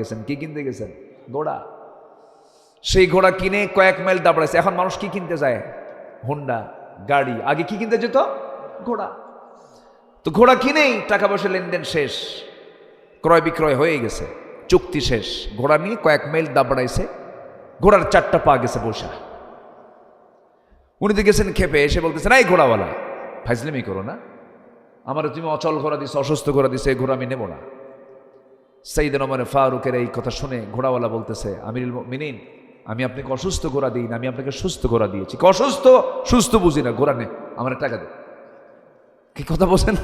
গেছেন। কি কিনতে গেছেন? ঘোড়া। সেই ঘোড়া কিনে কয়েক মাইল দাবড়াইছে। এখন মানুষ কি কিনতে যায়? হোন্ডা গাড়ি। আগে কি কিনতে যেত? ঘোড়া। তো ঘোড়া কিনেই টাকা পয়সা লেনদেন শেষ, ক্রয় বিক্রয় হয়ে গেছে, চুক্তি শেষ। ঘোড়া নিয়ে কয়েক মাইল দাবড়াইছে, ঘোড়ার 4টা পা গেছে বসা। উনি তো গেছেন খেপে, এসে বলতেছেন, এই ঘোড়াওয়ালা ফাইজলামি করো না, আমার তুমি অচল ঘোড়া দিছো, অসুস্থ ঘোড়া দিছো, এই ঘোড়া আমি নেব না। সাইয়েদনা ওমর ফারুকের এই কথা শুনে ঘোড়াওয়ালা বলতেছে, আমিরুল মুমিনিন, আমি আপনাকে অসুস্থ ঘোড়া দিই না, আমি আপনাকে সুস্থ ঘোড়া দিয়েছি। অসুস্থ সুস্থ বুঝি না, ঘোড়া নে, আমার টাকা দে। কি কথা বলছেন?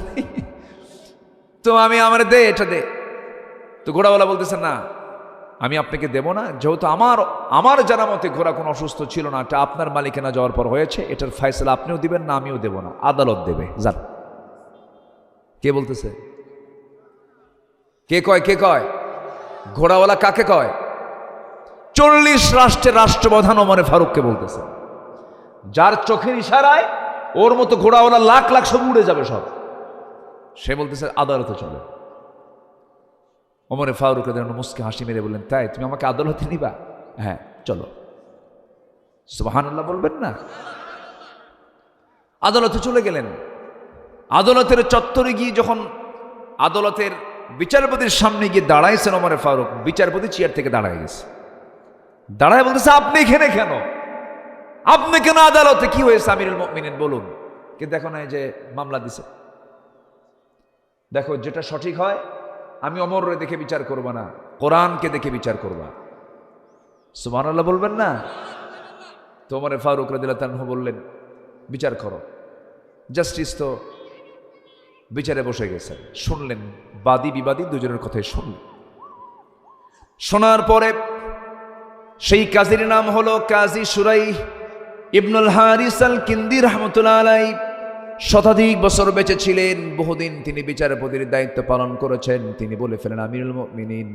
তো আমি আমার দে, এটা দে। তো ঘোড়াওয়ালা বলতেছে, না আমি আপনাকে দেব না, যেহেতু আমার জানা মতে ঘোড়া কোনো অসুস্থ ছিল না, এটা আপনার মালিকানা যাওয়ার পর হয়েছে, এটার ফয়সালা আপনিও দিবেন না, আমিও দেব না, আদালত দেবে। যান। কে বলতেছে? কে কয়? কে কয়? ঘোড়াওয়ালা কাকে কয়? 40 রাষ্ট্রের রাষ্ট্রপ্রধান ওমর ফারুককে বলতেছে, যার চোখের ইশারায় ওর মতো ঘোড়াওয়ালা লাখ লাখ সব উড়ে যাবে সব। সে বলতেছে আদালতে চলে। ওমর ফারুক রাদিয়াল্লাহু আনহু মুস্কি হাসি মেরে বললেন, তাই তুমি আমাকে আদালতে নিবা? হ্যাঁ চলো। সুবহানাল্লাহ বলবেন না? আদালতে চলে গেলেন। আদালতের চত্বরে গিয়ে যখন আদালতের বিচারপতির সামনে গিয়ে দাঁড়াইছেন ওমর ফারুক, বিচারপতি চেয়ার থেকে দাঁড়ায় গেছে। দাঁড়ায় বলতেছে, আপনি এখানে কেন? আপনি কেন আদালতে? কি হয়েছে আমিরুল মুমিনিন বলুন। কিন্তু দেখো না যে মামলা দিছে, দেখো যেটা সঠিক হয় আমি ওমরকে দেখে বিচার করব না, কোরআনকে দেখে বিচার করবা। সুবহানাল্লাহ বলবেন না? তো ওমর ফারুক রাদিয়াল্লাহু আনহু বললেন, বিচার করো। জাস্টিস তো বিচারে বসে গেছেন, শুনলেন, বাদী বিবাদী দুজনের কথাই শুনলেন। শোনার পরে সেই কাজীর নাম হলো কাজী সুরাই ইবনুল হারিস আল কিন্দি রাহমাতুল্লাহ আলাইহি। শতাধিক বছর বেঁচে ছিলেন, বহুদিন তিনি বিচারপতির দায়িত্ব পালন করেছেন। তিনি বলে ফেলেন, আমিরুল মুমিনিন,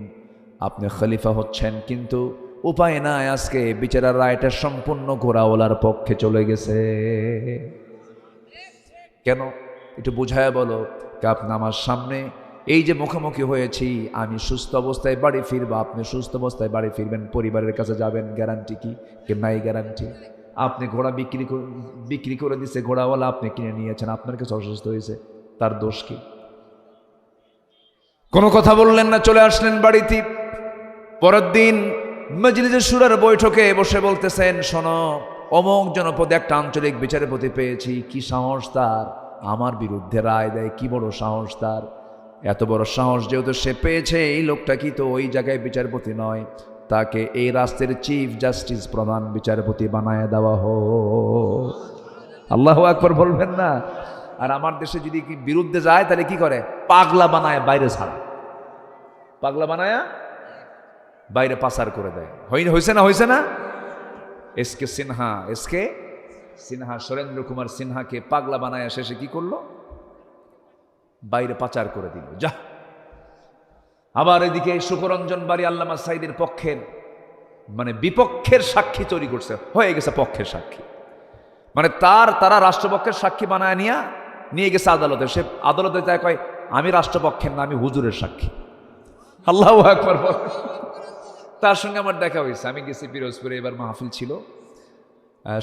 আপনি খলিফা হচ্ছেন, কিন্তু উপায় নাই, আজকে বিচারের রায়টা সম্পূর্ণ ঘোড়াওয়ালার পক্ষে চলে গেছে। কেন? একটু বুঝায়া বলো। আপনি আমার সামনে এই যে মুখোমুখি হয়েছি, আমি সুস্থ অবস্থায় বাড়ি ফিরবো, আপনি সুস্থ অবস্থায় বাড়ি ফিরবেন, পরিবারের কাছে যাবেন, গ্যারান্টি কি? নাই গ্যারান্টি। আপনি ঘোড়া বিক্রি করে দিচ্ছে ঘোড়াওয়ালা, আপনি কিনে নিয়েছেন, আপনার কাছে অসুস্থ হয়েছে, তার দোষ কি? কোনো কথা বললেন না, চলে আসলেন বাড়িতে। পরের দিন মজলিসে শুরার বৈঠকে বসে বলতেছেন, শোনো, অমুক জনপদে একটা আঞ্চলিক বিচারপতি পেয়েছি, কি সাহস তার আমার বিরুদ্ধে রায় দেয়, কি বড় সাহস তার। এত বড় সাহস যেহেতু সে পেয়েছে, এই লোকটা কি তো ওই জায়গায় বিচারপতি নয়, তাকে এই রাষ্ট্রের চিফ জাস্টিস, প্রধান বিচারপতি বানায় দেওয়া হোক। আল্লাহু আকবার বলবেন না? আর আমার দেশে যদি কি বিরুদ্ধে যায় তাহলে কি করে? পাগলা বানায় বাইরে ছাড়া, পাগলা বানায় বাইরে পাচার করে দেয়। হয়েছে না? হয়েছে না? এসকে সিনহা সুরেন্দ্র কুমার সিনহাকে পাগলা বানায় শেষে কি করলো? বাইরে পাচার করে দিল। যা। আবার এদিকে শুকরঞ্জন বাড়ি আল্লামা সাঈদীর পক্ষের বিপক্ষের সাক্ষী তৈরি করছে, হয়ে গেছে পক্ষের সাক্ষী। তারা রাষ্ট্রপক্ষের সাক্ষী বানায় নিয়ে গেছে আদালতে। সে আদালতে যায় কয়, আমি রাষ্ট্রপক্ষের না, আমি হুজুরের সাক্ষী। আল্লাহু আকবার। তার সঙ্গে আমার দেখা হয়েছে, আমি গেছি পিরোজপুরে, এবার মাহফিল ছিল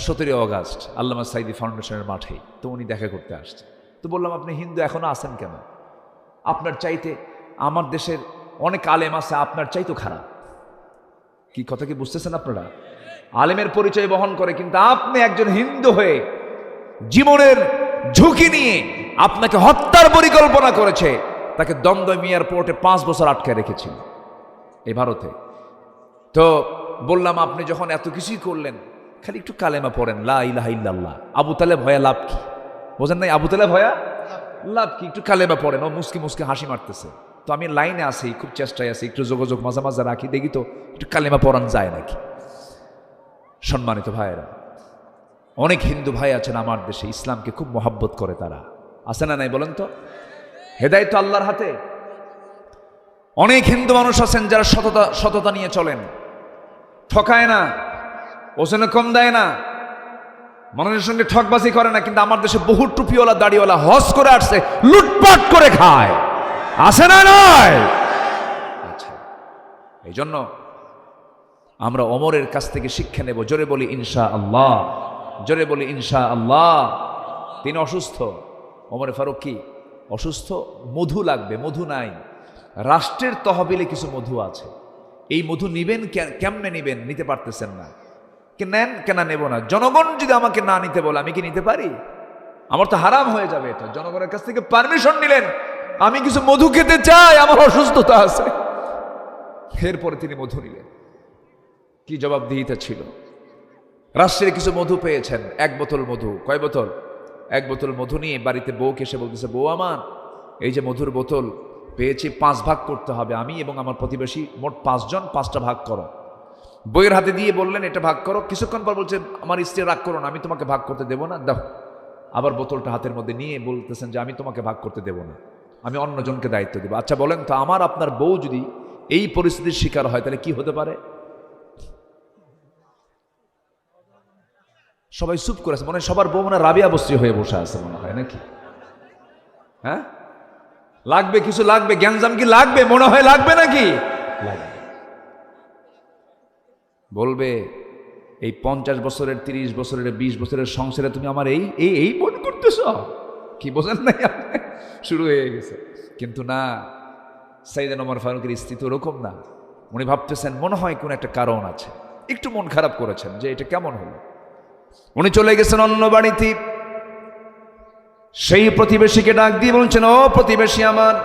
17 অগাস্ট আল্লামা সাঈদী ফাউন্ডেশনের মাঠেই। তো উনি দেখা করতে আসছে। তো বললাম, আপনি হিন্দু এখনো আছেন কেন? আপনার চাইতে আমার দেশের অনেক আলেম আছে, আপনার চাইতো খারাপ। কি কথা কি বুঝতেছেন আপনারা? আলেমের পরিচয় বহন করে, কিন্তু আপনি একজন হিন্দু হয়ে জীবনের ঝুঁকি নিয়ে আপনাকে হত্যার পরিকল্পনা করেছে, তাকে দমদম এয়ারপোর্টে 5 বছর আটকে রেখেছিল এই ভারতে। তো বললাম, আপনি যখন এত কিছুই করলেন, খালি একটু কালেমা পড়েন, লা ইলাহা ইল্লাল্লাহ। আবু তালেব ভয়া লাভ কি? বোঝেন নাই? আবু তালেব ভয়া লাভ কি? একটু কালেমা পড়েন। ও মুসকি মুসকি হাসি মারতেছে। তো আমি লাইনে আছি, খুব চেষ্টায় আছি, একটু যোগাযোগ মাঝে মাঝে রাখি, দেখি তো একটু কালেমা পড়ান যায় নাকি। সম্মানিত ভাইয়েরা, অনেক হিন্দু ভাই আছেন আমার দেশে, ইসলামকে খুব মহাব্বত করে, তারা আছে না নাই বলেন তো? হেদায়েত তো আল্লাহর হাতে। অনেক হিন্দু মানুষ আছেন যারা সততা নিয়ে চলেন, ঠকায় না, ওজনে কম দেয় না, মানুষের সঙ্গে ঠকবাজি করে না। কিন্তু আমার দেশে বহু টুপিওয়ালা দাড়িওয়ালা হজ করে আসছে, লুটপাট করে খায়, আছে না নয়? আচ্ছা, এই জন্য আমরা ওমরের কাছ থেকে শিক্ষা নেব। জোরে বলি ইনশা আল্লাহ, জোরে বলি ইনশা আল্লাহ। তিনি অসুস্থ, ওমরে ফারুক কি অসুস্থ, মধু লাগবে, মধু নাই। রাষ্ট্রের তহবিলে কিছু মধু আছে, এই মধু নিবেন কেমনে নিবেন, নিতে পারতেছেন না, নেন কেন নেব না? জনগণ যদি আমাকে না নিতে বলে আমি কি নিতে পারি? আমার তো হারাম হয়ে যাবে এটা। জনগণের কাছ থেকে পারমিশন নিলেন, আমি কিছু মধু খেতে চাই, আমার অসুস্থতা আছে। এরপরে তিনি মধু নিলেন, কি জবাবদিহিতা ছিল। রাষ্ট্রের কিছু মধু পেয়েছেন, 1 বোতল মধু। কয় বোতল? 1 বোতল মধু নিয়ে বাড়িতে বউকে এসে বলতেছে, বউ আমার এই যে মধুর বোতল পেয়েছি, 5 ভাগ করতে হবে, আমি এবং আমার প্রতিবেশী মোট 5 জন, 5টা ভাগ করো। বইয়ের হাতে দিয়ে বললেন এটা ভাগ করো। কিছুক্ষণ পর বলছে, আমার স্ত্রী রাগ করো না, আমি তোমাকে ভাগ করতে দেবো না, দাও। আবার বোতলটা হাতের মধ্যে নিয়ে বলতেছেন যে আমি তোমাকে ভাগ করতে দেবো না, আমি অন্যজনকে দায়িত্ব দেবো। আচ্ছা বলেন তো, আমার আপনার বউ যদি এই পরিস্থিতির শিকার হয় তাহলে কি হতে পারে? সবাই চুপ করেছে, মনে হয় সবার বউ মনে রাবিয়া বস্ত্রী হয়ে বসে আছে মনে হয়, নাকি? হ্যাঁ, লাগবে, কিছু লাগবে, গ্যাঞ্জাম কি লাগবে? মনে হয় লাগবে নাকি? লাগবে। বলবে এই 50 বছরের, 30 বছরের, 20 বছরের সংসারে তুমি আমার এই এই এই মন করতেছ, কি বোঝেন নাই আপনি? শুরু হয়ে গেছে। কিন্তু না, সাইয়েদনা ওমর ফারুকের স্ত্রী তো ওরকম না। উনি ভাবতেছেন মনে হয় কোন একটা কারণ আছে, একটু মন খারাপ করেছেন যে এটা কেমন হলো। উনি চলে গেছেন অন্য বাড়িতে। সেই প্রতিবেশীকে ডাক দিয়ে বলছেন, ও প্রতিবেশী আমার,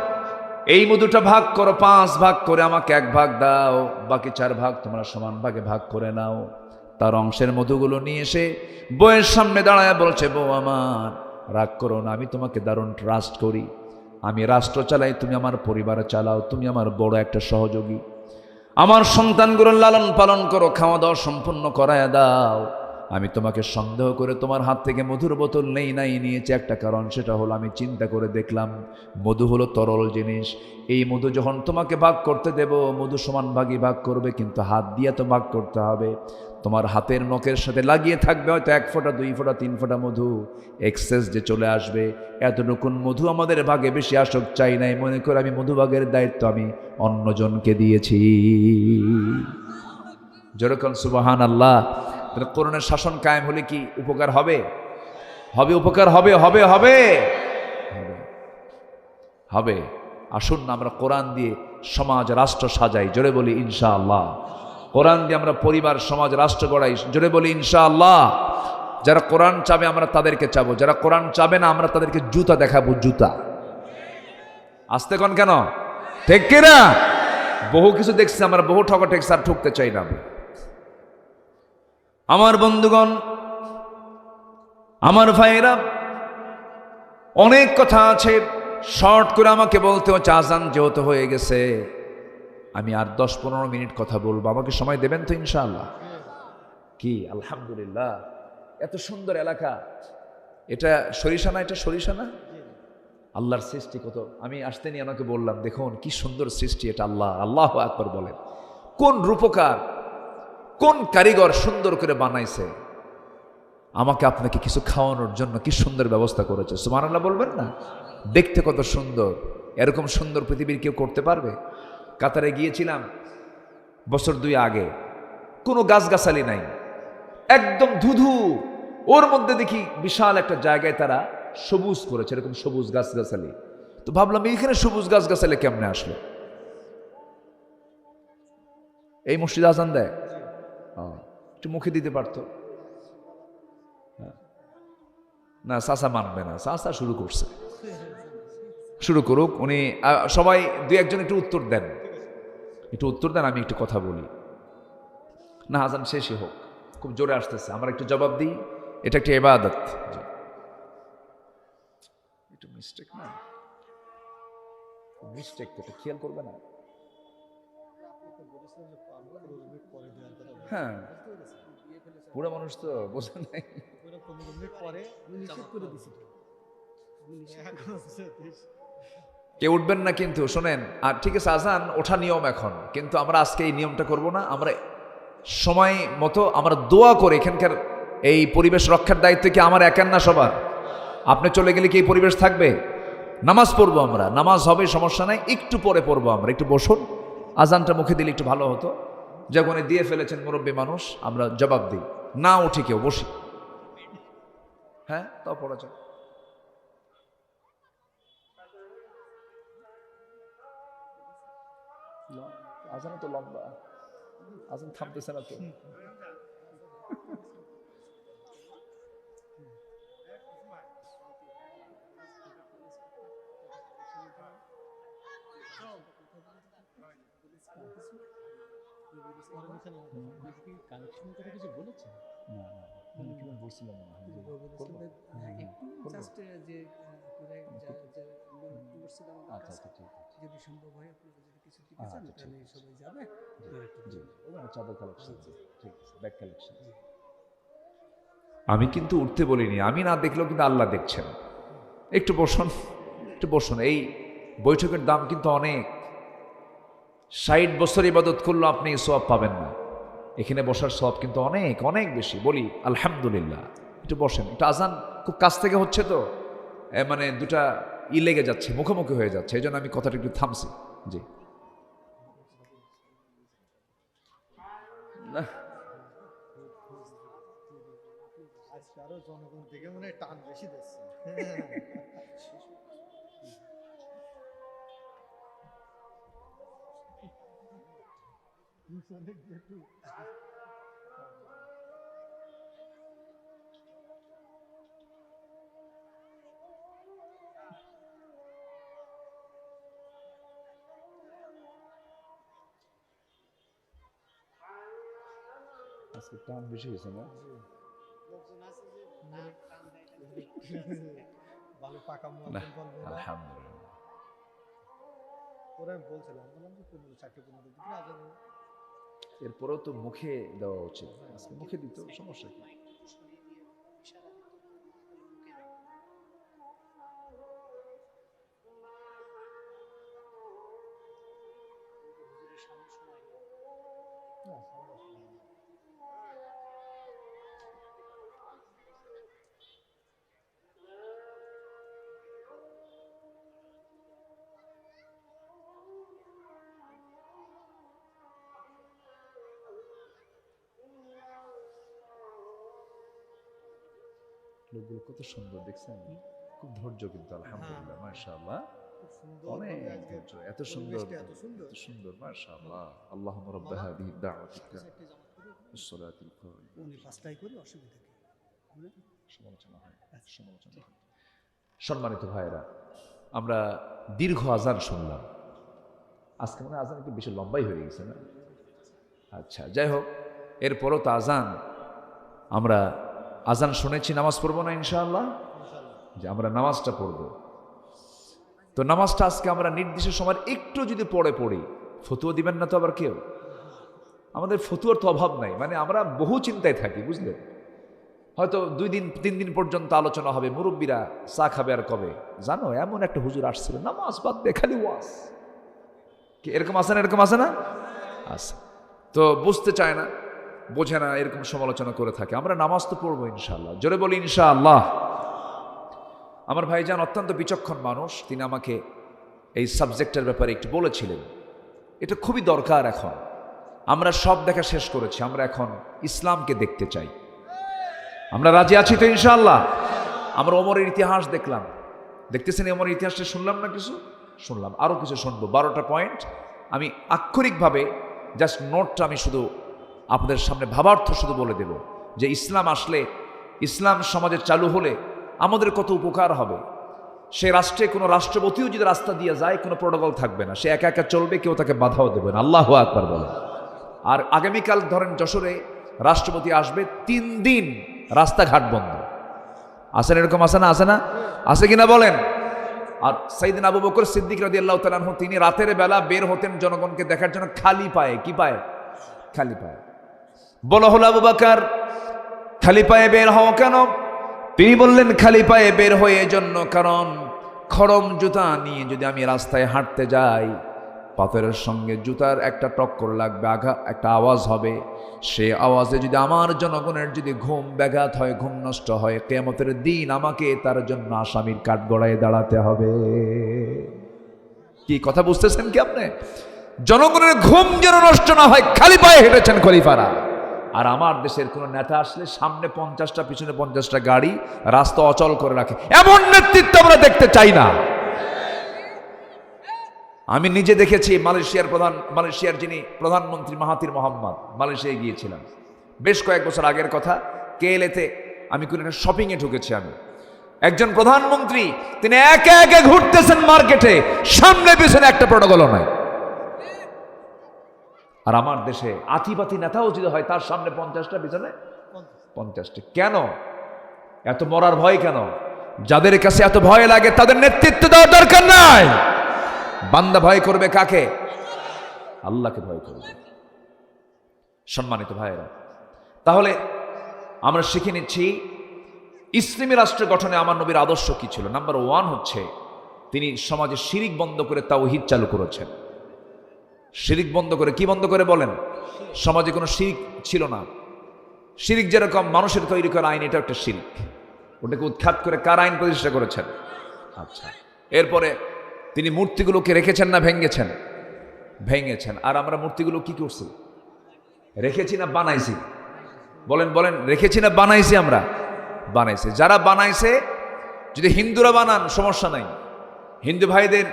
এই মধুটা ভাগ করো, 5 ভাগ করে আমাকে 1 ভাগ দাও, বাকি 4 ভাগ তোমরা সমান ভাগে ভাগ করে নাও। তার অংশের মধুগুলো নিয়ে এসে বউয়ের সামনে দাঁড়ায় বলছে, বউ আমার রাগ করো না, আমি তোমাকে দারুণ ট্রাস্ট করি, আমি রাষ্ট্র চালাই, তুমি আমার পরিবার চালাও, তুমি আমার বড় একটা সহযোগী, আমার সন্তানগুলোর লালন পালন করো, খাওয়া দাওয়া সম্পূর্ণ করায় দাও। আমি তোমাকে সন্দেহ করে তোমার হাত থেকে মধুর বোতল নাই নিয়েছি একটা কারণ, সেটা হলো আমি চিন্তা করে দেখলাম মধু হলো তরল জিনিস। এই মধু যখন তোমাকে ভাগ করতে দেব, মধু সমান ভাগই ভাগ করবে, কিন্তু হাত দিয়ে তো ভাগ করতে হবে। তোমার হাতের নখের সাথে লাগিয়ে থাকবে হয়তো 1 ফোঁটা, 2 ফোঁটা, 3 ফোঁটা মধু, এক্সেস যে চলে আসবে। এতটুকুন মধু আমাদের ভাগে বেশি আসক চাই নাই, মনে করে আমি মধু ভাগের দায়িত্ব আমি অন্যজনকে দিয়েছি। যেরকম সুবহানাল্লাহ। কোরআনের শাসন কায়েম হলে কি উপকার হবে? হবে, উপকার হবে, হবে, হবে, হবে। আসুন না আমরা কোরআন দিয়ে সমাজ রাষ্ট্র সাজাই, জোরে বলি ইনশাআল্লাহ। কোরআন দিয়ে আমরা পরিবার, সমাজ, রাষ্ট্র গড়াই, জোরে বলি ইনশাআল্লাহ। যারা কোরআন চাবে আমরা তাদেরকে চাবো, যারা কোরআন চাবে না আমরা তাদেরকে জুতা দেখাবো, জুতা। আসতে কোন কেন, ঠিক কিনা? বহু কিছু দেখছি আমরা, বহু ঠকা ঠেকছি, আর ঠকতে চাই না। আমার বন্ধুগণ, আমার ভাইয়েরা, অনেক কথা আছে, শর্ট করে আমাকে বলতে হচ্ছে, আজান যেহেতু হয়ে গেছে, আমি আর 10-15 মিনিট কথা বলবো, আমাকে সময় দেবেন তো ইনশাআল্লাহ? কি আলহামদুলিল্লাহ, এত সুন্দর এলাকা। এটা সরিষা না? এটা সরিষা না? আল্লাহর সৃষ্টি কত। আমি আসতে নিয়ে আমাকে বললাম, দেখুন কি সুন্দর সৃষ্টি এটা, আল্লাহ, আল্লাহু আকবার বলেন। কোন রূপকার, কোন কারিগর সুন্দর করে বানাইছে। আমাকে আপনাকে কিছু খাওয়ানোর জন্য কি সুন্দর ব্যবস্থা করেছে, সুবহানাল্লাহ বলবেন না? দেখতে কত সুন্দর, এরকম সুন্দর পৃথিবীর কেউ করতে পারবে? কাতারে গিয়েছিলাম বছর 2 আগে, কোনো গাছগাছালি নাই, একদম ধুধু। ওর মধ্যে দেখি বিশাল একটা জায়গায় তারা সবুজ করেছে, এরকম সবুজ গাছগাছালি। তো ভাবলাম এইখানে সবুজ গাছগাছালি কেমনে আসলো? এই মসজিদে আজান দেয়, একটু মুখে দিতে পারতো না। চাচা মানবে না, চাচা শুরু করছে, শুরু করুক উনি। সবাই 2-1 জন একটু উত্তর দেন, একটু উত্তর দেন, আমি একটু কথা বলি না। আজান শেষই হোক, খুব জোরে আসতেছে, আমরা একটু জবাব দিই, এটা একটা ইবাদত। একটু মিস্টেক না, মিস্টেক তো খেয়াল করবে না। হ্যাঁ, বুড়া মানুষ তো বোঝা নাই। কেউ উঠবেন না কিন্তু, শোনেন। আর ঠিক আছে, আজান ওঠা নিয়ম এখন, কিন্তু আমরা আজকে এই নিয়মটা করব না। আমরা সময় মতো আমরা দোয়া করে, এখানকার এই পরিবেশ রক্ষার দায়িত্ব কি আমার একার না, সবার। আপনি চলে গেলে কি এই পরিবেশ থাকবে? নামাজ পড়বো আমরা, নামাজ হবে, সমস্যা নাই, একটু পরে পড়বো আমরা। একটু বসুন, আজানটা মুখে দিলে একটু ভালো হতো। যখন দিয়ে ফেলেছেন মুরব্বী মানুষ, আমরা জবাব দিই, না উঠি কেউ বসি। হ্যাঁ, তাও পড়া যায়। আজান তো লম্বা, আজান থামতেছে না তো। আমি কিন্তু উঠতে বলিনি, আমি না দেখলেও কিন্তু আল্লাহ দেখছেন। একটু বসুন, একটু বসুন। এই বৈঠকের দাম কিন্তু অনেক। 60 বছর ইবাদত করলেও আপনি সওয়াব পাবেন না। এখানে বসার সওয়াব কিন্তু অনেক অনেক বেশি। বলি আলহামদুলিল্লাহ। একটু বসেন। একটু আজান খুব কাছ থেকে হচ্ছে তো, মানে দুটা লেগে যাচ্ছে, মুখোমুখি হয়ে যাচ্ছে, এই জন্য আমি কথাটা একটু থামছি। জি না, জনগণ থেকে মনে হয় টান বেশি দিচ্ছে। আজকে টান বেশি হয়েছে না? ভালো পাকা মুয়াজ্জিন বলবো না। আলহামদুলিল্লাহ। ওরা বলছিলাম, বললাম যে 4:15 দিকে আজান। এরপরেও তো মুখে দেওয়া উচিত, আজকে মুখে দিত, সমস্যা কি? লোকগুলো কত সুন্দর দেখছেন, খুব ধৈর্য কিন্তু আলহামদুলিল্লাহ, মাশাআল্লাহ, অনেক ধৈর্য, এত সুন্দর, এত সুন্দর, মাশাআল্লাহ। আল্লাহুম্মা রাব্বা হাযিহি দাওয়াতিকা ওয়াস-সালাতিল কায়িমা। উনি পাঁচটাই করে অসুবিধা কি? সমালোচনা হয়, সমালোচনা হয়। সম্মানিত ভাইয়েরা, আমরা দীর্ঘ আজান শুনলাম। আজকে মনে হয় আজান একটু বেশি লম্বাই হয়ে গেছে না? আচ্ছা, যাই হোক, এরপরও তো আজান, আমরা আজান শুনেছি, নামাজ পড়বো না ইনশাআল্লাহ? যে আমরা নামাজটা পড়ব। তো নামাজটা আজকে আমরা নির্দিষ্ট সময়ের একটু যদি পড়ি, ফতুয়া দিবেন না তো আবার কেউ? আমাদের ফতুয়ার তো অভাব নাই, মানে আমরা বহু চিন্তায় থাকি, বুঝলেন? হয়তো 2 দিন 3 দিন পর্যন্ত আলোচনা হবে, মুরব্বীরা চা খাবে আর কবে জানো, এমন একটা হুজুর আসছিল, নামাজ বাদ দিয়ে খালি ওয়াজ। কি এরকম আছে না? এরকম আছে না? আছে। তো বুঝতে চায় না, বোঝে না, এরকম সমালোচনা করে থাকে। আমরা নামাজ তো পড়বো ইনশাআল্লাহ, জোরে বলি ইনশাআল্লাহ। আমার ভাইজান অত্যন্ত বিচক্ষণ মানুষ, তিনি আমাকে এই সাবজেক্টের ব্যাপারে একটু বলেছিলেন। এটা খুবই দরকার। এখন আমরা সব দেখা শেষ করেছি, আমরা এখন ইসলামকে দেখতে চাই। আমরা রাজি আছি তো ইনশাআল্লাহ? আমরা ওমরের ইতিহাস দেখলাম, দেখতেছেন, ওমরের ইতিহাসটা শুনলাম না? কিছু শুনলাম, আরও কিছু শুনবো। 12টা পয়েন্ট আমি আক্ষরিকভাবে জাস্ট নোটটা আমি শুধু আপনাদের সামনে ভাবার্থ শুধু বলে দেব, যে ইসলাম আসলে, ইসলাম সমাজে চালু হলে আমাদের কত উপকার হবে। সে রাষ্ট্রে কোনো রাষ্ট্রপতিও যদি রাস্তা দিয়ে যায়, কোনো প্রোটোকল থাকবে না, সে একা একা চলবে, কেউ তাকে বাধাও দেবে না। আল্লাহু আকবার বলে। আর আগামীকাল ধরেন যশোরে রাষ্ট্রপতি আসবে, 3 দিন রাস্তাঘাট বন্ধ। আসেন, এরকম আছে না? আছে না? আছে কিনা বলেন? আর সাইয়েদনা আবু বকর সিদ্দিক রাদিয়াল্লাহু তাআলা আনহু, তিনি রাতের বেলা বের হতেন জনগণকে দেখার জন্য খালি পায়ে। কি পায়ে? খালি পায়ে। বলা হলো, আবু বকর খালি পায়ে বের হও কেন? তিনি বললেন, খালি পায়ে বের হয়ে এজন্য, কারণ খড়ম জুতা নিয়ে যদি আমি রাস্তায় হাঁটতে যাই, পাথরের সঙ্গে জুতার একটা টক্কর লাগবে, একটা আওয়াজ হবে। সে আওয়াজে যদি আমার জনগণের যদি ঘুম ব্যাঘাত হয়, ঘুম নষ্ট হয়, কিয়ামতের দিন আমাকে তার জন্য আসামির কাঠগড়ায় দাঁড়াতে হবে। কি কথা বুঝতেছেন কি আপনি? জনগণের ঘুম যেন নষ্ট না হয়, খালি পায়ে হেঁটেছেন খলিফারা। আর আমার দেশের কোন নেতা আসলে সামনে 50টা পিছনে 50টা গাড়ি, রাস্তা অচল করে রাখে। এমন নেতৃত্ব আমরা দেখতে চাই না। আমি নিজে দেখেছি মালয়েশিয়ার যিনি প্রধানমন্ত্রী মাহাথির মোহাম্মদ, মালয়েশিয়ায় গিয়েছিলাম বেশ কয়েক বছর আগের কথা। কেএলএতে আমি কোন একটা শপিংয়ে ঢুকেছি, আমি একজন প্রধানমন্ত্রী, তিনি একে একে ঘুরতেছেন মার্কেটে, সামনে পিছনে একটা প্রটোকল নাই। আর আমার দেশে আতিপাতি নেতাও যদি হয়, তার সামনে 50টা পিছনে 50টা। কেন এত মরার ভয়? কেন? যাদের কাছে এত ভয় লাগে তাদের নেতৃত্ব দেওয়ার দরকার নাই। বান্দা ভয় করবে কাকে? আল্লাহকে ভয় করবে। সম্মানিত ভাইয়েরা, তাহলে আমরা শিখে নিচ্ছি ইসলামী রাষ্ট্র গঠনে আমার নবীর আদর্শ কি ছিল। নাম্বার 1 হচ্ছে তিনি সমাজে শিরিক বন্ধ করে তাওহীদ চালু করেছেন। শিরিক বন্ধ করে, কি বন্ধ করে বলেন? সমাজে কোনো শিরিক ছিল না। শিরিক যেরকম মানুষের তৈরি করা আইন, এটা একটা শিরিক, ওটাকে উৎখাত করে কার আইন প্রতিষ্ঠা করেছেন? আচ্ছা, এরপরে তিনি মূর্তিগুলোকে রেখেছেন না ভেঙেছেন? ভেঙেছেন। আর আমরা মূর্তিগুলো কি করছি? রেখেছি না বানাইছি? বলেন বলেন, রেখেছি না বানাইছি? আমরা বানাইছি। যারা বানাইছে, যদি হিন্দুরা বানান সমস্যা নাই, হিন্দু ভাইদের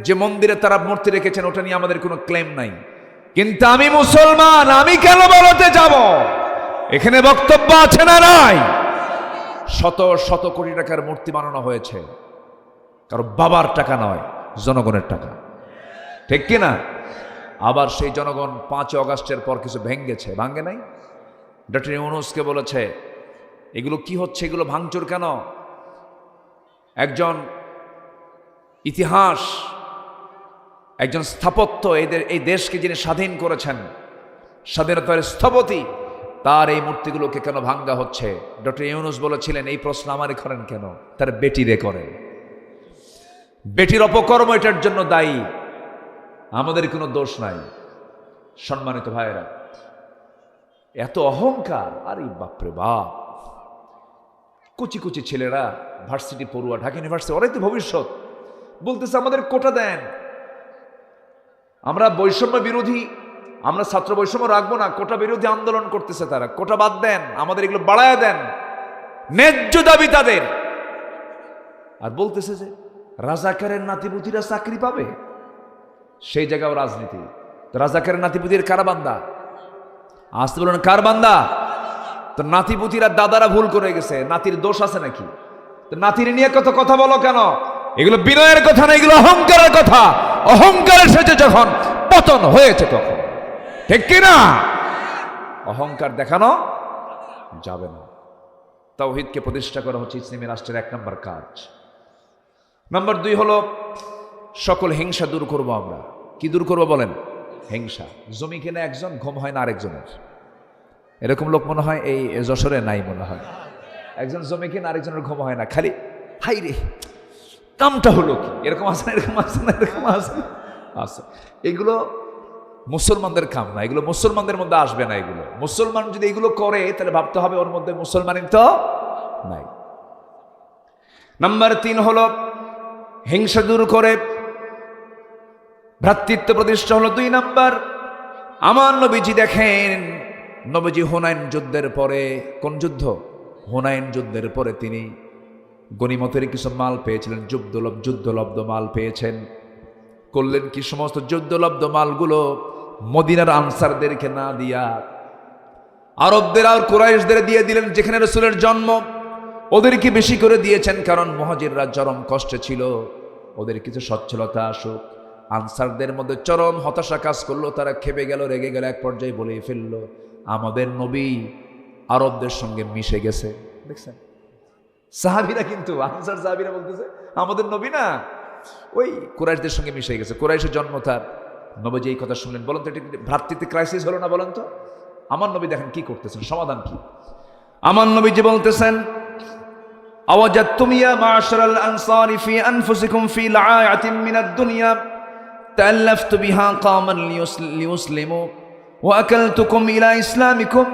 যে মন্দিরে তারা মূর্তি রেখেছেন ওটা নিয়ে আমাদের কোনো ক্লেম নাই। কিন্তু আমি মুসলমান, আমি কেন বলতে যাব? এখানে বক্তব্য আছে না নাই? শত শত কোটি টাকার মূর্তি বানানো হয়েছে, কারো বাবার টাকা নয়, জনগণের টাকা, ঠিক কিনা? আবার সেই জনগণ 5 অগাস্টের পর কিছু ভেঙেছে, ভাঙ্গে নাই? ডক্টর ইউনূসকে বলেছে এগুলো কি হচ্ছে, এগুলো ভাঙচুর কেন? একজন ইতিহাস, একজন স্থাপত্য, এই দেশকে যিনি স্বাধীন করেছেন, স্বাধীনতার স্থপতি, তার এই মূর্তিগুলোকে কেন ভাঙ্গা হচ্ছে? ডক্টর ইউনূস বলেছিলেন এই প্রশ্ন আমারই করেন কেন? তার বেটিরে করেন। বেটির অপকর্ম এটার জন্য দায়ী, আমাদের কোনো দোষ নাই। সম্মানিত ভাইয়েরা, এত অহংকার! আরে বাপরে বাপ! কুচি কুচি ছেলেরা ভার্সিটি পড়ুয়া, ঢাকা ইউনিভার্সিটি, ওরাই তো ভবিষ্যৎ। বলতেছে আমাদের কোটা দেন, আমরা বৈষম্য বিরোধী, আমরা ছাত্র বৈষম্য রাখবো না, কোটা বিরোধী আন্দোলন করতেছে তারা। কোটা বাদ দেন, আমাদের এগুলো বাড়ায় দেন, ন্যায্য দাবি তাদের। আর বলতেছে যে রাজাকারের নাতিপুতিরা চাকরি পাবে, সেই জায়গাও রাজনীতি। তো রাজাকারের নাতিপুতির কার বান্দা? আসতে বলুন, কার বান্দা? তো নাতিপুতিরা, দাদারা ভুল করে গেছে, নাতির দোষ আছে নাকি? তো নাতির নিয়ে কত কথা বলো কেন? এগুলো বিনয়ের কথা না, এগুলো অহংকারের কথা। অহংকারের সাথে যখন পতন হয়েছে তখন, ঠিক কিনা? অহংকার দেখানো যাবে না। তাওহীদকে প্রতিষ্ঠা করা হচ্ছে ইসলামী রাষ্ট্রের 1 নম্বর কাজ। নাম্বার 2 হলো সকল হিংসা দূর করব আমরা। কি দূর করবো বলেন? হিংসা। জমি কিনে একজন, ঘুম হয় না আরেকজনের। এরকম লোক মনে হয় এই যশোরে নাই, মনে হয়। একজন জমি কিনে আরেকজনের ঘুম হয় না, খালি হাই রে কামটা হলো কি? এরকম আছে না? এরকম আছে না? এরকম আছে আছে। এগুলো মুসলমানদের কাম না, এগুলো মুসলমানদের মধ্যে আসবে না। এগুলো মুসলমান যদি এগুলো করে তাহলে ভাবতে হবে ওর মধ্যে মুসলমানই তো নাই। নাম্বার 3 হলো হিংসা দূর করে ভ্রাতৃত্ব প্রতিষ্ঠা হলো 2 নাম্বার। আমার নবীজি দেখেন, নবীজি হুনাইন যুদ্ধের পরে, কোন যুদ্ধ? হুনাইন যুদ্ধের পরে তিনি গনিমতের কিছু মাল পেয়েছিলেন, যুদ্ধলব্ধ মাল পেয়েছেন। করলেন কি? সমস্ত যুদ্ধলব্ধ মালগুলো মদিনার আনসারদেরকে না দিয়া আরবদের আর কুরাইশদের দিয়ে দিলেন, যেখানে রাসূলের জন্ম। ওদেরকে বেশি করে দিয়েছেন, কারণ মুহাজিররা চরম কষ্টে ছিল, ওদের কিছু সচ্ছলতা আসুক। আনসারদের মধ্যে চরম হতাশা কাজ করলো, তারা খেপে গেল, রেগে গেল, এক পর্যায়ে বলে ফেললো আমাদের নবী আরবদের সঙ্গে মিশে গেছে। দেখছেন সাহাবীরা, কিন্তু আনসার সাহাবীরা বলতেছে আমাদের নবী না, ওই কুরাইশদের সঙ্গে মিশে গেছে। কুরাইশের জন্ম তার। নবীজি এই কথা শুনলেন। বলেন তো এটা ভ্রাতৃত্ব ক্রাইসিস হলো না? বলেন তো। আমার নবী দেখেন কি করতেছেন, সমাধান কি? আমার নবীজি বলতেছেন আওয়াজাতুম ইয়া মা'শারাল আনসারি ফি আনফুসিকুম ফি লা'আতিন মিনাদ দুনিয়া তাআল্লাফতু বিহা কামান লিয়ুসলিমু ওয়া আকালতুকুম ইলা ইসলামিকুম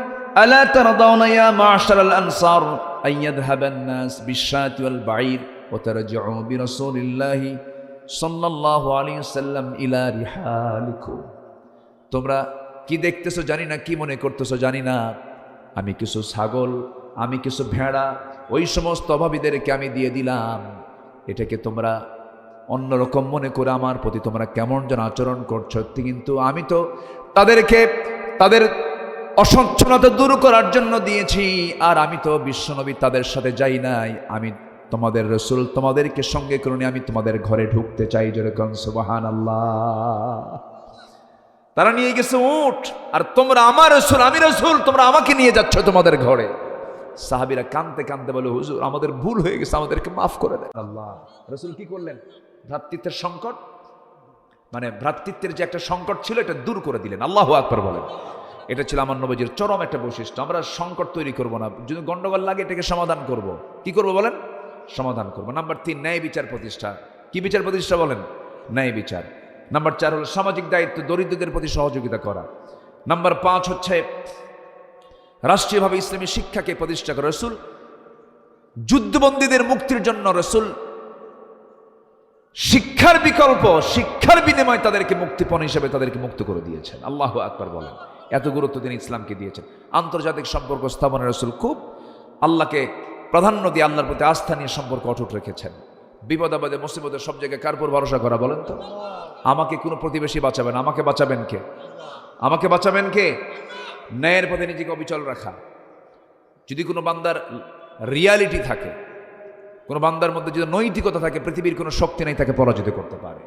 আলা তারদাউনা ইয়া মা'শারাল আনসার আন ইয়াযহাবান নাস বিশ-শাতি ওয়াল বা'ীর ওয়া তারজি'উ বিরাসূলিল্লাহি সাল্লাল্লাহু আলাইহি ওয়াসাল্লাম ইলা রিহালিকুম। তোমরা কি দেখতেছো জানি না, কি মনে করতেছো জানি না, আমি কিছু ছাগল, আমি কিছু ভেড়া ওই সমস্ত অভাবীদেরকে আমি দিয়ে দিলাম। এটাকে তোমরা অন্যরকম মনে করে আমার প্রতি তোমরা কেমন যেন আচরণ করছো, কিন্তু আমি তো তাদেরকে তাদের অসচ্ছলতা দূর করার জন্য দিয়েছি। আর আমি তো বিশ্বনবী তাদের সাথে যাই নাই, আমি তোমাদের রাসূল, তোমাদেরকে সঙ্গে করে নিয়ে আমি তোমাদের ঘরে ঢুকতে চাই। যেরকম সুবহানাল্লাহ। তারা নিয়ে গেছে উট, আর তোমরা আমার রাসূল, আমি রাসূল, তোমরা আমাকে নিয়ে যাচ্ছ তোমাদের ঘরে। সাহাবীরা কাঁদতে কাঁদতে বলে, হুজুর আমাদের ভুল হয়ে গেছে, আমাদেরকে মাফ করে দেন। আল্লাহ রাসূল কি করলেন? ভ্রাতৃত্বের সংকট, মানে ভ্রাতৃত্বের যে একটা সংকট ছিল এটা দূর করে দিলেন। আল্লাহু আকবার বলেন। এটা ছিল আমার নবীজির চরম একটা বৈশিষ্ট্য। আমরা সংকট তৈরি করব না, যদি গন্ডগোল লাগে এটাকে সমাধান করব। কি করব বলেন? সমাধান করব। নাম্বার 3, ন্যায় বিচার প্রতিষ্ঠা। কি বিচার প্রতিষ্ঠা বলেন? ন্যায় বিচার। নাম্বার 4 হলো সামাজিক দায়িত্ব, দরিদ্রদের প্রতি সহযোগিতা করা। নাম্বার 5 হচ্ছে রাষ্ট্রীয়ভাবে ইসলামী শিক্ষাকে প্রতিষ্ঠা করা। রাসূল যুদ্ধবন্দীদের মুক্তির জন্য রাসূল শিক্ষার বিকল্প, শিক্ষার বিনিময়ে তাদেরকে মুক্তিপণ হিসেবে তাদেরকে মুক্ত করে দিয়েছেন। আল্লাহু আকবার বলেন। এত গুরুত্ব তিনি ইসলামকে দিয়েছেন। আন্তর্জাতিক সম্পর্ক স্থাপনে রাসূল খুব আল্লাহকে প্রাধান্য দিয়ে আল্লাহর প্রতি আস্থা নিয়ে সম্পর্ক অটুট রেখেছেন। বিপদ আপদে মুসিবতে সব জায়গায় কার উপর ভরসা করা বলেন তো? আমাকে কোনো প্রতিবেশী বাঁচাবেন, আমাকে বাঁচাবেন কে? আমাকে বাঁচাবেন কে? ন্যায়ের পথে নিজেকে অবিচল রাখা। যদি কোনো বান্দার রিয়ালিটি থাকে, কোনো বান্দার মধ্যে যদি নৈতিকতা থাকে, পৃথিবীর কোনো শক্তি নেই তাকে পরাজিত করতে পারে।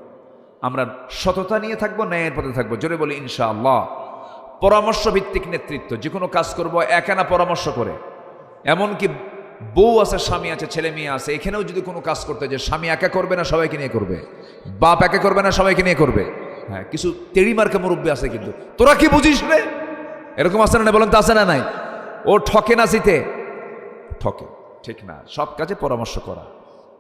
আমরা সততা নিয়ে থাকবো, ন্যায়ের পথে থাকবো। জোরে বলি ইনশাআল্লাহ। পরামর্শ ভিত্তিক নেতৃত্ব, যে কোনো কাজ করবো একা না, পরামর্শ করে। এমনকি বউ আছে, স্বামী আছে, ছেলে মেয়ে আছে, এখানেও যদি কোনো কাজ করতে যে স্বামী একা করবে না সবাইকে নিয়ে করবে, বাপ একা করবে না সবাইকে নিয়ে করবে। হ্যাঁ, কিছু তেড়ি মার্কা মুরব্বী আছে, কিন্তু তোরা কি বুঝিস রে, এরকম আছে না? বলেন তো আছে না নাই? ও ঠকে না, জিতে ঠকে, ঠিক না। সব কাজে পরামর্শ করা।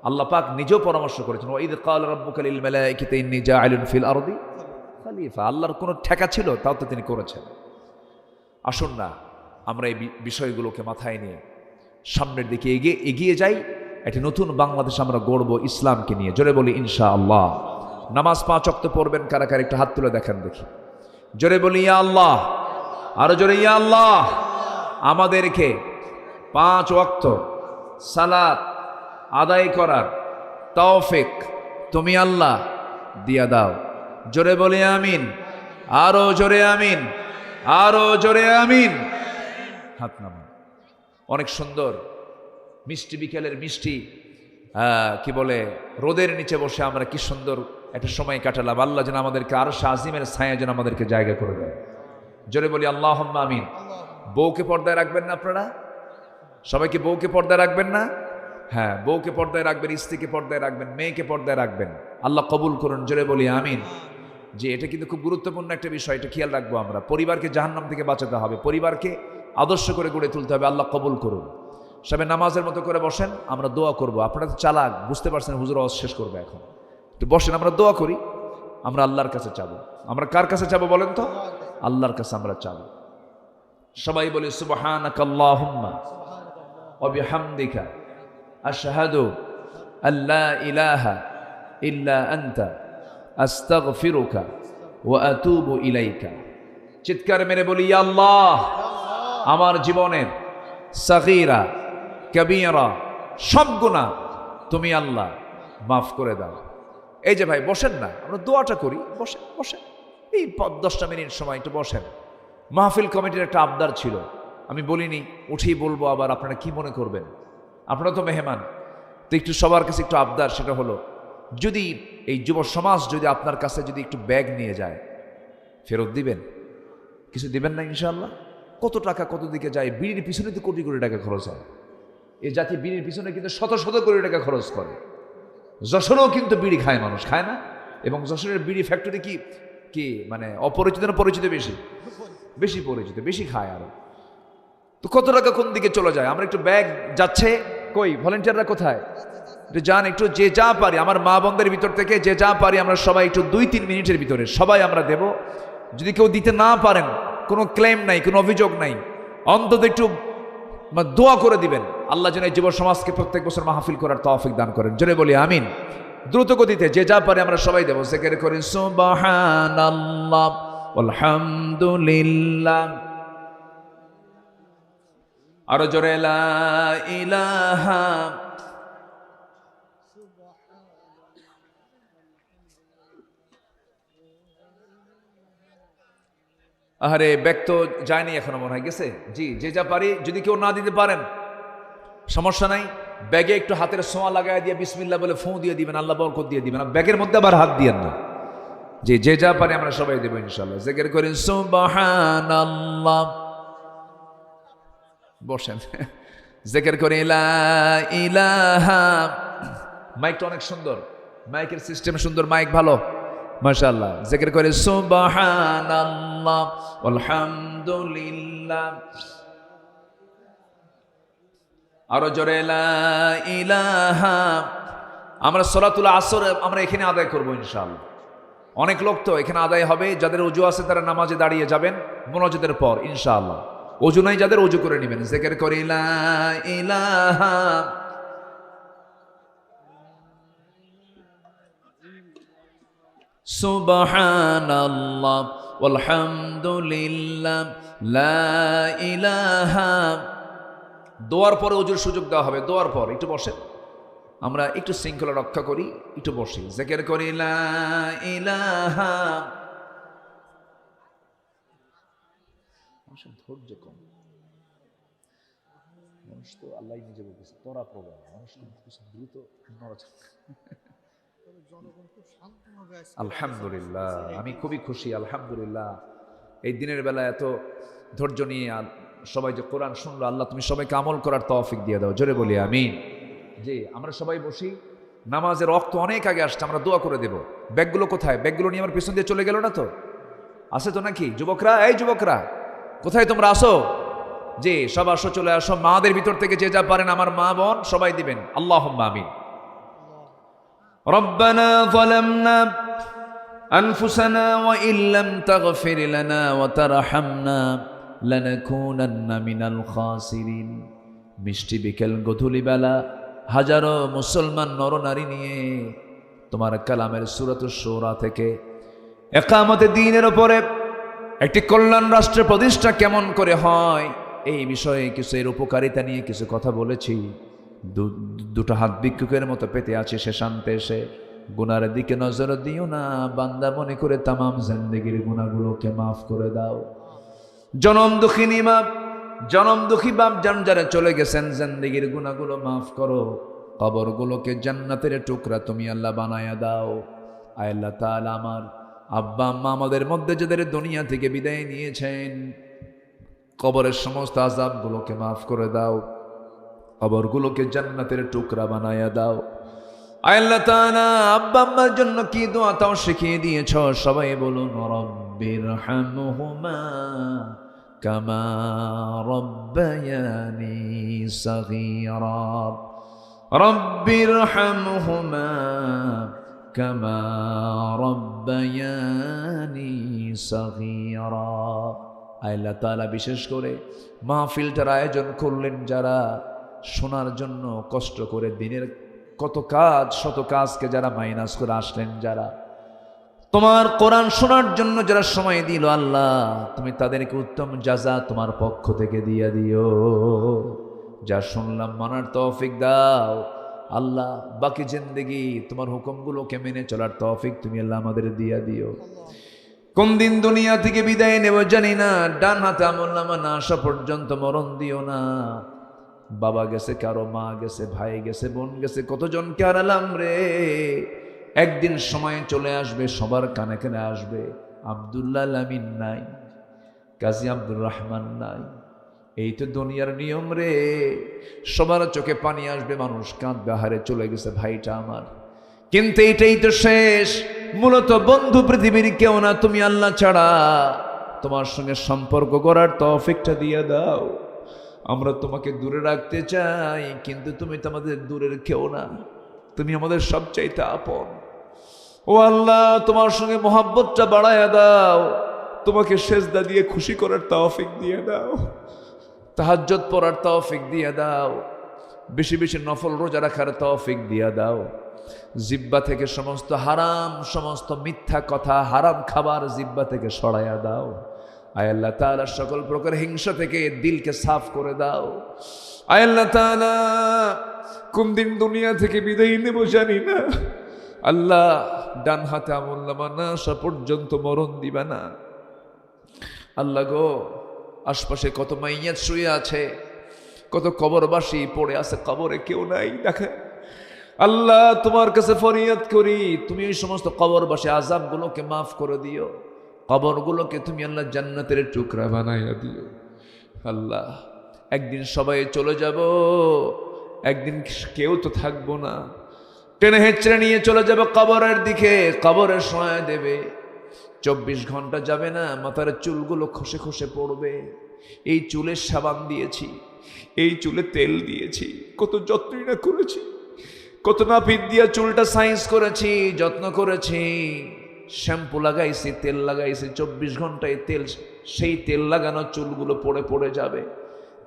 আল্লাহ পাক নিজেও পরামর্শ করেছেন, ওয়াইদ ক্বালা রাব্বুকা লিল মালাইকাতি ইন্নী জাইলুন ফিল আরদি খলিফা। আল্লাহর কোনো ঠেকা ছিল? তাও তো তিনি করেছেন। আসুন না আমরা এই বিষয়গুলোকে মাথায় নিয়ে সামনের দিকে এগিয়ে যাই। একটি নতুন বাংলাদেশ আমরা গড়ব ইসলামকে নিয়ে। জোরে বলি ইনশাআল্লাহ। নামাজ 5 ওয়াক্ত পড়বেন কারা কারা? একটু হাত তুলে দেখেন দেখি। জোরে বলি ইয়া আল্লাহ। আরো জোরে ইয়া আল্লাহ। আমাদেরকে 5 ওয়াক্ত সালাত আদায় করার তৌফিক তুমি আল্লাহ দিয়া দাও। জোরে বলি আমিন। আরো জোরে আমিন, আরো জোরে আমিন। হাত নামান। অনেক সুন্দর মিষ্টি বিকেলের মিষ্টি কি বলে রোদের নিচে বসে আমরা কি সুন্দর একটা সময় কাটালাম। আল্লাহ যেন আমাদেরকে আরশে আজিমের ছায়া যেন আমাদেরকে জায়গা করে দেয়। জোরে বলি আল্লাহুম্মা আমিন। বউকে পর্দায় রাখবেন না আপনারা? সবাইকে বউকে পর্দায় রাখবেন না? হ্যাঁ, বউকে পর্দায় রাখবেন, স্ত্রীকে পর্দায় রাখবেন, মেয়েকে পর্দায় রাখবেন। আল্লাহ কবুল করুন। জোরে বলি আমিন। যে এটা কিন্তু খুব গুরুত্বপূর্ণ একটা বিষয়, এটা খেয়াল রাখবো আমরা। পরিবারকে জাহান্নাম থেকে বাঁচাতে হবে, পরিবারকে আদর্শ করে গড়ে তুলতে হবে। আল্লাহ কবুল করুন। সবাই নামাজের মতো করে বসেন, আমরা দোয়া করব। আপনারা তো চালাক, বুঝতে পারছেন হুজুর আওয়াজ শেষ করবে এখন। তো বসেন, আমরা দোয়া করি। আমরা আল্লাহর কাছে চাবো। আমরা কার কাছে চাবো বলেন তো? আল্লাহর কাছে আমরা চাবো। সবাই বলি সুবহানাকাল্লাহুম্মা ওয়া বিহামদিকা আশহাদু আল্লা ইলাহা ইল্লা আনতা আস্তাগফিরুকা ওয়া আতুবু ইলাইকা। চিৎকার মেরে বলি ইয়া আল্লাহ, আমার জীবনের সাগীরা কবীরা সব গুনাহ তুমি আল্লাহ মাফ করে দাও। এই যে ভাই বসেন না, আমরা দোয়াটা করি। বসেন বসেন, এই 10টা মিনিট সময় একটু বসেন। মাহফিল কমিটির একটা আবদার ছিল, আমি বলিনি, উঠেই বলবো। আবার আপনারা কি মনে করবেন? আপনারা তো মেহমান, তো একটু সবার কাছে একটু আবদার, সেটা হলো যদি এই যুব সমাজ যদি আপনার কাছে যদি একটু ব্যাগ নিয়ে যায়, ফেরত দিবেন? কিছু দিবেন না ইনশাআল্লাহ? কত টাকা কত দিকে যায়? বিড়ির পিছনে তো কোটি কোটি টাকা খরচ হয়। এই জাতি বিড়ির পিছনে কিন্তু শত শত কোটি টাকা খরচ করে। যশোরেও কিন্তু বিড়ি খায় মানুষ, খায় না? এবং যশোরের বিড়ি ফ্যাক্টরি কি কি মানে অপরিচিত না পরিচিত? বেশি বেশি পরিচিত, বেশি খায় আরো। তো কত টাকা কোন দিকে চলে যায়? আমরা একটু ব্যাগ যাচ্ছে, কই ভলেন্টিয়াররা কোথায়? একটু যান, একটু যে যা পারি, আমার মা বোনদের ভিতর থেকে যে যা পারি আমরা সবাই একটু 2-3 মিনিটের ভিতরে সবাই আমরা দেব। যদি কেউ দিতে না পারেন, কোনো ক্লেম নাই, কোনো অভিযোগ নাই, অন্তত একটু দোয়া করে দিবেন। আল্লাহ যেন এই যুব সমাজকে প্রত্যেক বছর মাহফিল করার তৌফিক দান করেন। জোরে বলি আমিন। দ্রুত গতিতে যে যা পারে আমরা সবাই দেব। জিকির করি সুবহানাল্লাহ আলহামদুলিল্লাহ। আরো জোরে লা ইলাহা। আরে ব্যাগ তো যায়নি এখনো, মনে হয় গেছে। জি, যে যা পারি, যদি কেউ না দিতে পারেন সমস্যা নাই, ব্যাগে একটু হাতের ছোঁয়া লাগাই দিয়ে বিসমিল্লাহ বলে ফোঁ দিয়ে দিবেন, আল্লাহ বরকত দিয়ে দিবেন। আর ব্যাগের মধ্যে আবার হাত দিয়েন না। জি, যে যা পারি আমরা সবাই দেবো ইনশাআল্লাহ। জিকির করেন সুবহানাল্লাহ। বসেন, জিকির করি লা ইলাহা। মাইকটা অনেক সুন্দর, মাইকের সিস্টেম সুন্দর, মাইক ভালো মাশাআল্লাহ। জিকির করে সুবহানাল্লাহ আলহামদুলিল্লাহ। আরো জোরে লা ইলাহা। আমরা সলাতুল আসর আমরা এখানে আদায় করব ইনশাআল্লাহ। অনেক লোক তো এখানে আদায় হবে, যাদের ওযু আছে তারা নামাজে দাঁড়িয়ে যাবেন মুনাজাতের পর ইনশাআল্লাহ। ওযু নাই যাদের, ওযু করে নেবেন। জিকির করি লা ইলাহা। সুবহানাল্লাহ আলহামদুলিল্লাহ লা ইলাহা। দোয়ার পরে ওযুর সুযোগ দেওয়া হবে। দোয়ার পর একটু বসেন, আমরা একটু শৃঙ্খলা রক্ষা করি, একটু বসি। জিকির করি লা ইলাহা। ধৈর্য কম, মানুষ তো আল্লাহ নিজে বলতেছে তোরা প্রবল, মানুষ দ্রুত জনগণ খুব শান্তভাবে আজকে আলহামদুলিল্লাহ, আমি খুবই খুশি আলহামদুলিল্লাহ। এই দিনের বেলা এত ধৈর্য নিয়ে সবাই যে কোরআন শুনলো, আল্লাহ তুমি সবাইকে আমল করার তৌফিক দিয়ে দাও, জোরে বলি আমিন। জি, আমরা সবাই বসি, নামাজের ওয়াক্ত অনেক আগে আসছে, আমরা দোয়া করে দেব। ব্যাগগুলো কোথায়? ব্যাগগুলো নিয়ে আমার পিছন দিয়ে চলে গেল না তো? আছে তো নাকি? যুবকরা, এই যুবকরা কোথায় তোমরা? আসো। জি, সব আসো, চলে আসো। মাদের ভিতর থেকে যে যা পারেন আমার মা বোন সবাই দিবেন। আল্লাহুম্মা আমিন। ربنا ظلمنا أنفسنا وإن لم تغفر لنا وترحمنا لنكونن من الخاسرين। মিষ্টি বিকেল গধূলি বেলা হাজারো মুসলমান নরনারী নিয়ে তোমার কালামের সূরাতুশ শূরা থেকে ইকামতে দ্বীনের উপরে একটি কল্যাণ রাষ্ট্রের প্রতিষ্ঠা কেমন করে হয় এই বিষয়ে কিছু, এর উপকারিতা নিয়ে কিছু কথা বলেছি। দুটো হাত ভিক্ষুকের মতো পেতে আছে সে শান্তে এসে। গুনার দিকে নজর দিও না বান্দা, মনে করে তামাম জিন্দেগির গুনাহগুলোকে মাফ করে দাও। জনম দুঃখিনী মা, জনম দুঃখী বাপ যান যারা চলে গেছেন, জিন্দেগির গুনাহগুলো মাফ করো। কবরগুলোকে জান্নাতের টুকরা তুমি আল্লাহ বানায়া দাও। আয় আল্লাহ তাআলা, আমার আব্বা আম্মা আমাদের মধ্যে যাদের দুনিয়া থেকে বিদায় নিয়েছেন, কবরের সমস্ত আযাবগুলোকে মাফ করে দাও, কবরগুলোকে জান্নাতের টুকরা বানায়া দাও। আয় আল্লাহ তাআলা, আব্বা আম্মার জন্য কি দোয়া তাও শিখিয়ে দিয়েছ, সবাই বলুন রব্বিরহামহুমা কামা রব্বায়ানি সগীরা। রব্বিরহামহুমা কামা রব্বায়ানি সগীরা। আয় আল্লাহ তাআলা, বিশেষ করে মাহফিলটার আয়োজন করলেন যারা, শোনার জন্য কষ্ট করে দিনের কত কাজ, শত কাজকে যারা মাইনাস করে আসলেন, যারা তোমার কোরআন শোনার জন্য যারা সময় দিল, আল্লাহ তুমি তাদেরকে উত্তম জাযা তোমার পক্ষ থেকে দিয়ে দিও। যা শুনলাম মানার তৌফিক দাও আল্লাহ। বাকি জিন্দেগি তোমার হুকুমগুলোকে মেনে চলার তৌফিক তুমি আল্লাহ আমাদের দিয়ে দিও। কোন দিন দুনিয়া থেকে বিদায় নেব জানি না, ডান হাতে আমলনামা না আসা পর্যন্ত মরণ দিও না। বাবা গেছে, কারো মা গেছে, ভাই গেছে, বোন গেছে, কতজনকে হারালাম রে। একদিন সময় চলে আসবে, সবার কানে কানে আসবে, আব্দুল্লাহ আমিন নাই, কাজী আব্দুর রহমান নাই। এই তো দুনিয়ার নিয়ম রে। সবার চোখে পানি আসবে, মানুষ কাঁদবে, হারে চলে গেছে ভাইটা আমার। কিন্তু এইটাই তো শেষ। মূলত বন্ধু পৃথিবীর কেউ না, তুমি আল্লাহ ছাড়া। তোমার সঙ্গে সম্পর্ক করার তৌফিকটা দিয়ে দাও। আমরা তোমাকে দূরে রাখতে চাই, কিন্তু তুমি তো আমাদের দূরের কেউ না, তুমি আমাদের সবচাইতে আপন। ও আল্লাহ, তোমার সঙ্গে মোহাব্বতটা বাড়ায়া দাও। তোমাকে সেজদা দিয়ে খুশি করার তৌফিক দিয়ে দাও, তাহাজ্জুদ পড়ার তৌফিক দিয়ে দাও, বেশি বেশি নফল রোজা রাখার তৌফিক দিয়ে দাও। জিব্বা থেকে সমস্ত হারাম, সমস্ত মিথ্যা কথা, হারাম খাবার জিব্বা থেকে সরাইয়া দাও। আয় আল্লাহ তাআলা সকল প্রকার হিংসা থেকে দিলকে সাফ করে দাও। আয় আল্লাহ তাআলা কোন দিন দুনিয়া থেকে বিদায় নেব জানি না, আল্লাহ ডান হাতে আমলনামা না আসা পর্যন্ত মরণ দিবা না। আল্লাহ গো, আশপাশে কত মাইয়াত শুয়ে আছে, কত কবরবাসী পড়ে আছে, কবরে কেউ নাই দেখে। আল্লাহ তোমার কাছে ফরিয়াদ করি, তুমি এই সমস্ত কবরবাসী আযাবগুলোকে মাফ করে দিও, কবরগুলোকে তুমি আল্লাহ জান্নাতের টুকরা বানাইয়া দিও। আল্লাহ একদিন সবাই চলে যাব, একদিন কেউ তো থাকবো না, টেনে হেঁচড়ে নিয়ে চলে যাবে কবরের দিকে, কবরে শোয়া দেবে। 24 ঘন্টা যাবে না, মাথার চুলগুলো খসে খসে পড়বে। এই চুলে সাবান দিয়েছি, এই চুলে তেল দিয়েছি, কত যত্নই না করেছি, কত নাপিত দিয়া চুলটা সাইজ করেছি, যত্ন করেছি, শ্যাম্পু লাগাইছি, তেল লাগাইছি। 24 ঘন্টায় তেল, সেই তেল লাগানো চুলগুলো পড়ে পড়ে যাবে।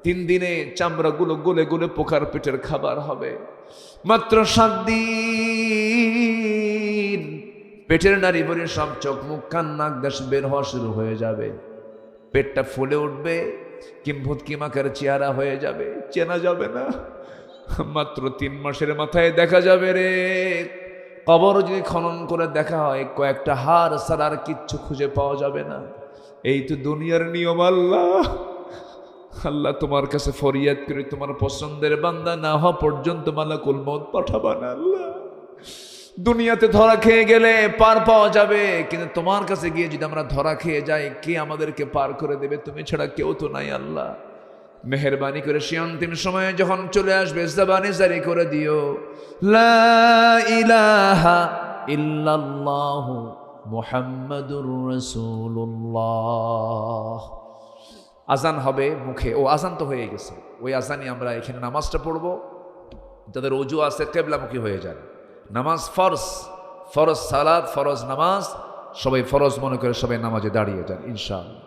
3 দিনে চামড়াগুলো গলে গলে পোকার পেটের খাবার হবে। মাত্র 7 দিন পেটের নারী ভরে সব চোখ মুখ কান নাক দাস বের হওয়া শুরু হয়ে যাবে। পেটটা ফুলে উঠবে, কিম্ভূত কিমাকার চেহারা হয়ে যাবে, চেনা যাবে না। মাত্র 3 মাসের মাথায় দেখা যাবে রে। কবর যদি খনন করে দেখা হয়, কয়েকটা হাড় ছাড়া আর কিচ্ছু খুঁজে পাওয়া যাবে না। এই তো দুনিয়ার নিয়ম। আল্লাহ আল্লাহ তোমার কাছে ফরিয়াদ করে, তোমার পছন্দের বান্দা না হওয়া পর্যন্ত মালাকুল মউত পাঠাবা না। আল্লাহ দুনিয়াতে ধরা খেয়ে গেলে পার পাওয়া যাবে, কিন্তু তোমার কাছে গিয়ে যদি আমরা ধরা খেয়ে যাই, কে আমাদেরকে পার করে দেবে? তুমি ছাড়া কেউ তো নাই। আল্লাহ মেহেরবানি করে সে অন্তিম সময়ে যখন চলে আসবে, জবানে জারি করে দিও, লা ইলাহা ইল্লাল্লাহু মুহাম্মাদুর রাসূলুল্লাহ। আজান হবে মুখে, ও আজান তো হয়ে গেছে, ওই আজানই আমরা এখানে নামাজটা পড়বো। যাদের ওযু আছে কিবলামুখী হয়ে যান। নামাজ ফরজ, ফরজ সালাত, ফরজ নামাজ, সবাই ফরজ মনে করে সবাই নামাজে দাঁড়িয়ে যান ইনশাআল্লাহ।